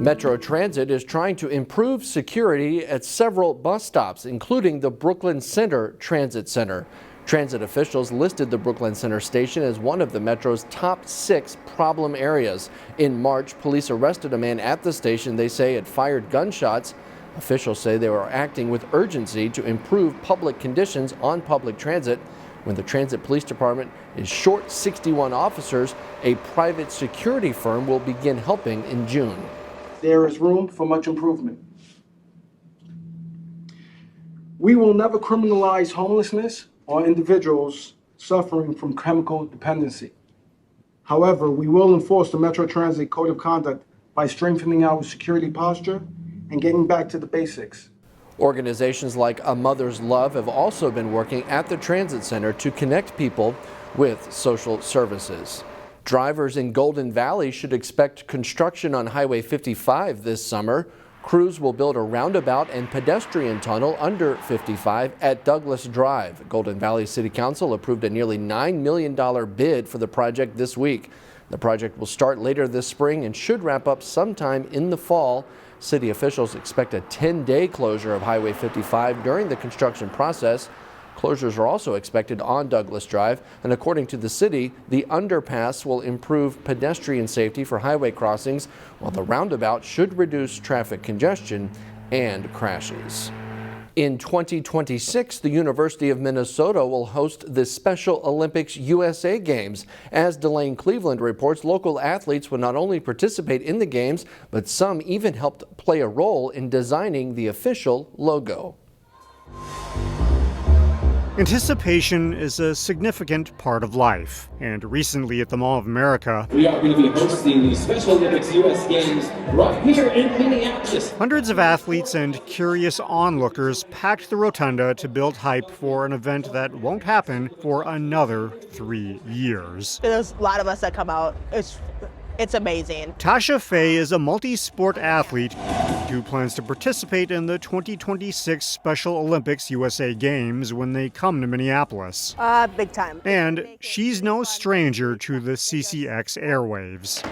Metro Transit is trying to improve security at several bus stops, including the Brooklyn Center Transit Center. Transit officials listed the Brooklyn Center station as one of the Metro's top 6 problem areas. In March, police arrested a man at the station they say had fired gunshots. Officials say they were acting with urgency to improve public conditions on public transit. When the Transit Police Department is short 61 officers, a private security firm will begin helping in June. There is room for much improvement. We will never criminalize homelessness or individuals suffering from chemical dependency. However, we will enforce the Metro Transit Code of Conduct by strengthening our security posture and getting back to the basics. Organizations like A Mother's Love have also been working at the transit center to connect people with social services. Drivers in Golden Valley should expect construction on Highway 55 this summer. Crews will build a roundabout and pedestrian tunnel under 55 at Douglas Drive. Golden Valley City Council approved a nearly $9 million bid for the project this week. The project will start later this spring and should wrap up sometime in the fall. City officials expect a 10-day closure of Highway 55 during the construction process. Closures are also expected on Douglas Drive, and according to the city, the underpass will improve pedestrian safety for highway crossings, while the roundabout should reduce traffic congestion and crashes. In 2026, the University of Minnesota will host the Special Olympics USA Games. As Delane Cleveland reports, local athletes will not only participate in the games, but some even helped play a role in designing the official logo. Anticipation is a significant part of life, and recently at the Mall of America, we are going to be hosting the Special Olympics U.S. Games right here in Minneapolis. Hundreds of athletes and curious onlookers packed the rotunda to build hype for an event that won't happen for another 3 years. There's a lot of us that come out. It's amazing. Tasha Faye is a multi-sport athlete who plans to participate in the 2026 Special Olympics USA Games when they come to Minneapolis. Big time. And she's no stranger to the CCX airwaves.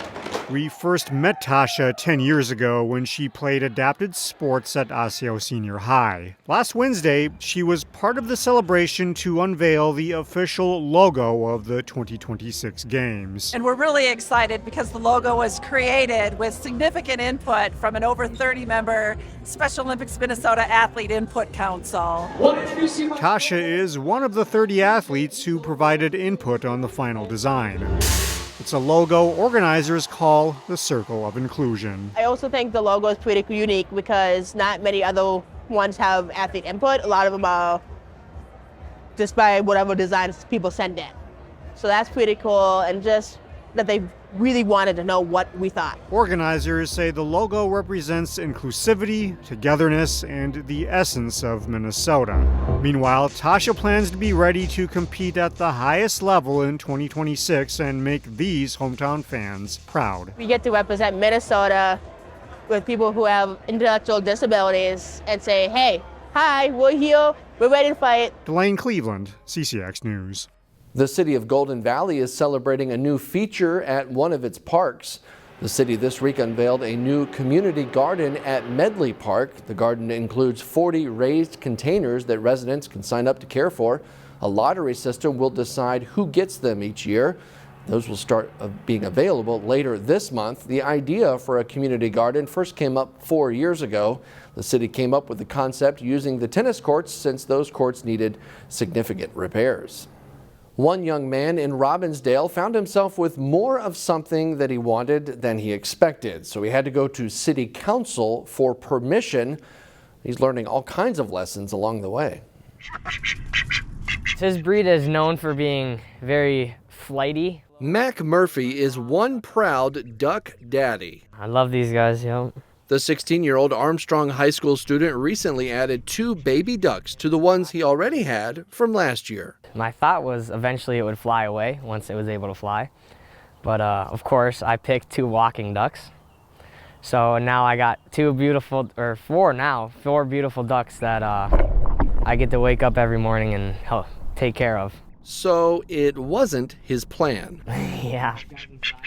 We first met Tasha 10 years ago when she played adapted sports at Osseo Senior High. Last Wednesday, she was part of the celebration to unveil the official logo of the 2026 Games. And we're really excited because the logo was created with significant input from an over 30-member Special Olympics Minnesota Athlete Input Council. Tasha is one of the 30 athletes who provided input on the final design. It's a logo organizers call the Circle of Inclusion. I also think the logo is pretty unique because not many other ones have athlete input. A lot of them are just by whatever designs people send in. So that's pretty cool, and just that they really wanted to know what we thought. Organizers say the logo represents inclusivity, togetherness, and the essence of Minnesota. Meanwhile, Tasha plans to be ready to compete at the highest level in 2026 and make these hometown fans proud. We get to represent Minnesota with people who have intellectual disabilities and say, hey, hi, we're here, we're ready to fight. Delane Cleveland, CCX News. The city of Golden Valley is celebrating a new feature at one of its parks. The city this week unveiled a new community garden at Medley Park. The garden includes 40 raised containers that residents can sign up to care for. A lottery system will decide who gets them each year. Those will start being available later this month. The idea for a community garden first came up 4 years ago. The city came up with the concept using the tennis courts since those courts needed significant repairs. One young man in Robbinsdale found himself with more of something that he wanted than he expected, so he had to go to city council for permission. He's learning all kinds of lessons along the way. His breed is known for being very flighty. Mac Murphy is one proud duck daddy. I love these guys, yo. The 16-year-old Armstrong High School student recently added 2 baby ducks to the ones he already had from last year. My thought was eventually it would fly away once it was able to fly. But of course, I picked 2 walking ducks. So now I got 4 beautiful ducks that I get to wake up every morning and help take care of. So it wasn't his plan. Yeah,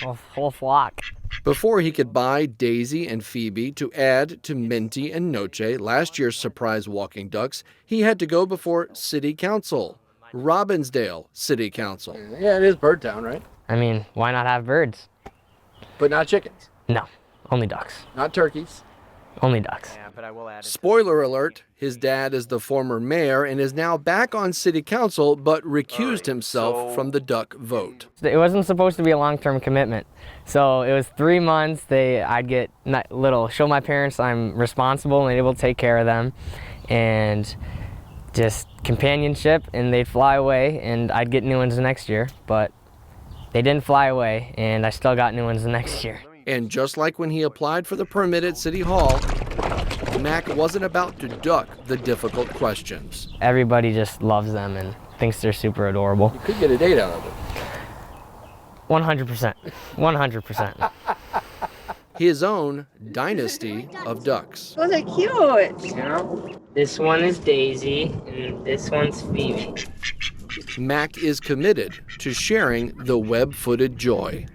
a whole flock. Before he could buy Daisy and Phoebe to add to Minty and Noche, last year's surprise walking ducks, he had to go before City Council, Robbinsdale City Council. Yeah, it is Bird Town, right? I mean, why not have birds? But not chickens. No, only ducks. Not turkeys. Only ducks. Spoiler alert, his dad is the former mayor and is now back on city council, but recused himself from the duck vote. It wasn't supposed to be a long-term commitment. So it was 3 months. I'd get show my parents I'm responsible and able to take care of them, and just companionship, and they'd fly away, and I'd get new ones the next year. But they didn't fly away, and I still got new ones the next year. And just like when he applied for the permit at City Hall, Mac wasn't about to duck the difficult questions. Everybody just loves them and thinks they're super adorable. You could get a date out of it. 100%. 100%. His own dynasty of ducks. Those are cute. Yeah. This one is Daisy, and this one's Phoebe. Mac is committed to sharing the web-footed joy.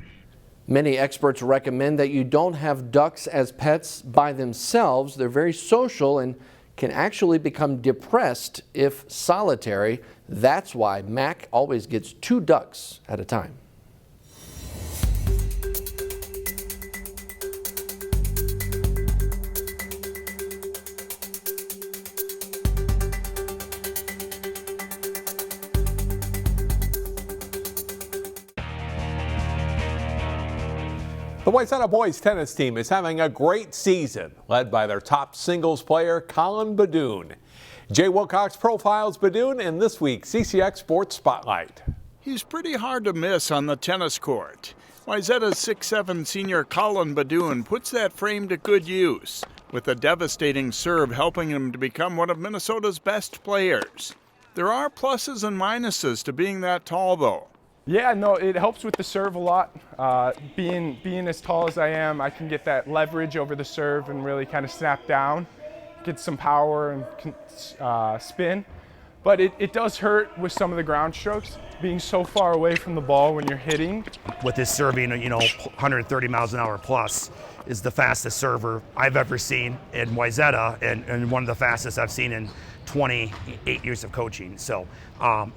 Many experts recommend that you don't have ducks as pets by themselves. They're very social and can actually become depressed if solitary. That's why Mac always gets 2 ducks at a time. The Wayzata boys tennis team is having a great season, led by their top singles player, Collin Beduhn. Jay Wilcox profiles Beduhn in this week's CCX Sports Spotlight. He's pretty hard to miss on the tennis court. Wayzata's 6'7" senior Collin Beduhn puts that frame to good use, with a devastating serve helping him to become one of Minnesota's best players. There are pluses and minuses to being that tall, though. Yeah, no, it helps with the serve a lot. Being as tall as I am, I can get that leverage over the serve and really kind of snap down, get some power and spin. But it does hurt with some of the ground strokes, being so far away from the ball when you're hitting. With his serving, 130 miles an hour plus, is the fastest server I've ever seen in Wayzata, and one of the fastest I've seen in 28 years of coaching. So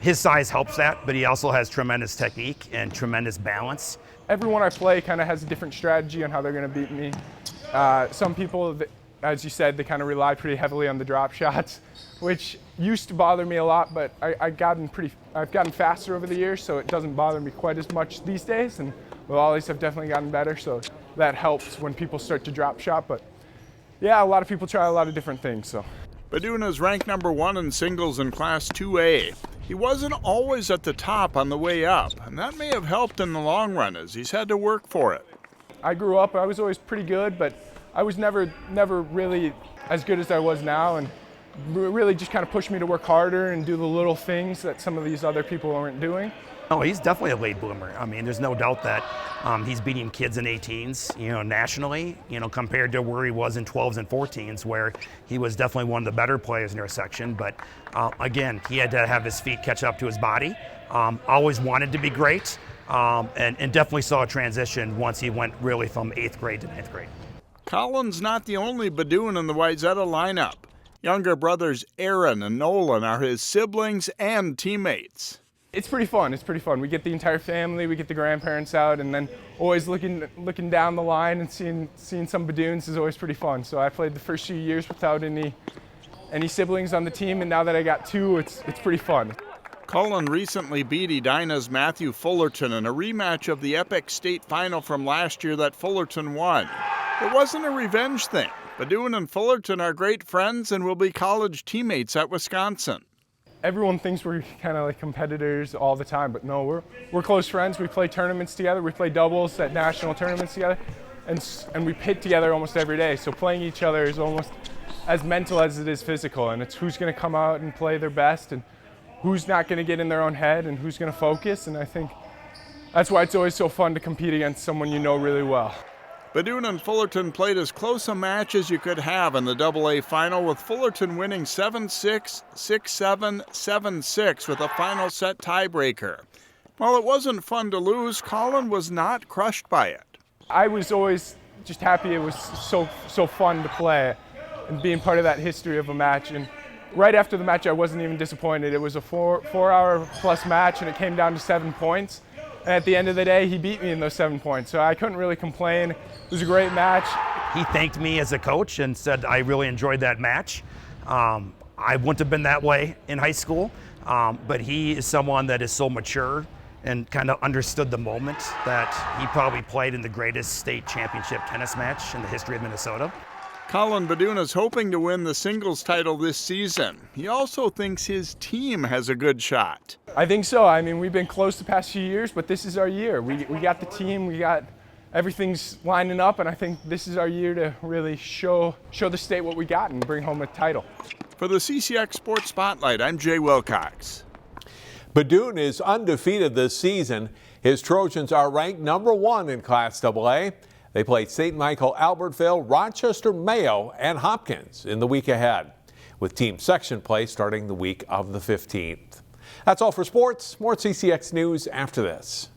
his size helps that, but he also has tremendous technique and tremendous balance. Everyone I play kind of has a different strategy on how they're going to beat me. Some people, as you said, they kind of rely pretty heavily on the drop shots, which used to bother me a lot, but I've gotten faster over the years, so it doesn't bother me quite as much these days. And with Ollies, I've definitely gotten better, so that helps when people start to drop shot. But yeah, a lot of people try a lot of different things. So Beduhn is ranked #1 in singles in Class 2A. He wasn't always at the top on the way up, and that may have helped in the long run as he's had to work for it. I grew up, I was always pretty good, but I was never really as good as I was now, and really just kind of pushed me to work harder and do the little things that some of these other people aren't doing. Oh, he's definitely a late bloomer. I mean, there's no doubt that he's beating kids in 18s, nationally, compared to where he was in 12s and 14s, where he was definitely one of the better players in our section. But again, he had to have his feet catch up to his body. Always wanted to be great, and definitely saw a transition once he went really from 8th grade to 9th grade. Collin's not the only Beduhn in the Wayzata lineup. Younger brothers Aaron and Nolan are his siblings and teammates. It's pretty fun. We get the entire family, we get the grandparents out, and then always looking down the line and seeing some Beduhns is always pretty fun. So I played the first few years without any siblings on the team, and now that I got 2, it's pretty fun. Collin recently beat Edina's Matthew Fullerton in a rematch of the epic state final from last year that Fullerton won. It wasn't a revenge thing. Beduhn and Fullerton are great friends and will be college teammates at Wisconsin. Everyone thinks we're kind of like competitors all the time, but no, we're close friends. We play tournaments together. We play doubles at national tournaments together, and we pit together almost every day. So playing each other is almost as mental as it is physical, and it's who's going to come out and play their best, and who's not going to get in their own head, and who's going to focus. And I think that's why it's always so fun to compete against someone you know really well. Beduhn and Fullerton played as close a match as you could have in the AA final, with Fullerton winning 7-6, 6-7, 7-6 with a final set tiebreaker. While it wasn't fun to lose, Collin was not crushed by it. I was always just happy it was so fun to play and being part of that history of a match. And right after the match, I wasn't even disappointed. It was a four-hour plus match, and it came down to 7 points. And at the end of the day, he beat me in those 7 points. So I couldn't really complain. It was a great match. He thanked me as a coach and said I really enjoyed that match. I wouldn't have been that way in high school, but he is someone that is so mature and kind of understood the moment that he probably played in the greatest state championship tennis match in the history of Minnesota. Collin Beduhn is hoping to win the singles title this season. He also thinks his team has a good shot. I think so. I mean, we've been close the past few years, but this is our year. We got the team, we got everything's lining up, and I think this is our year to really show the state what we got and bring home a title. For the CCX Sports Spotlight, I'm Jay Wilcox. Beduhn is undefeated this season. His Trojans are ranked #1 in Class AA. They play St. Michael, Albertville, Rochester, Mayo, and Hopkins in the week ahead, with team section play starting the week of the 15th. That's all for sports. More CCX News after this.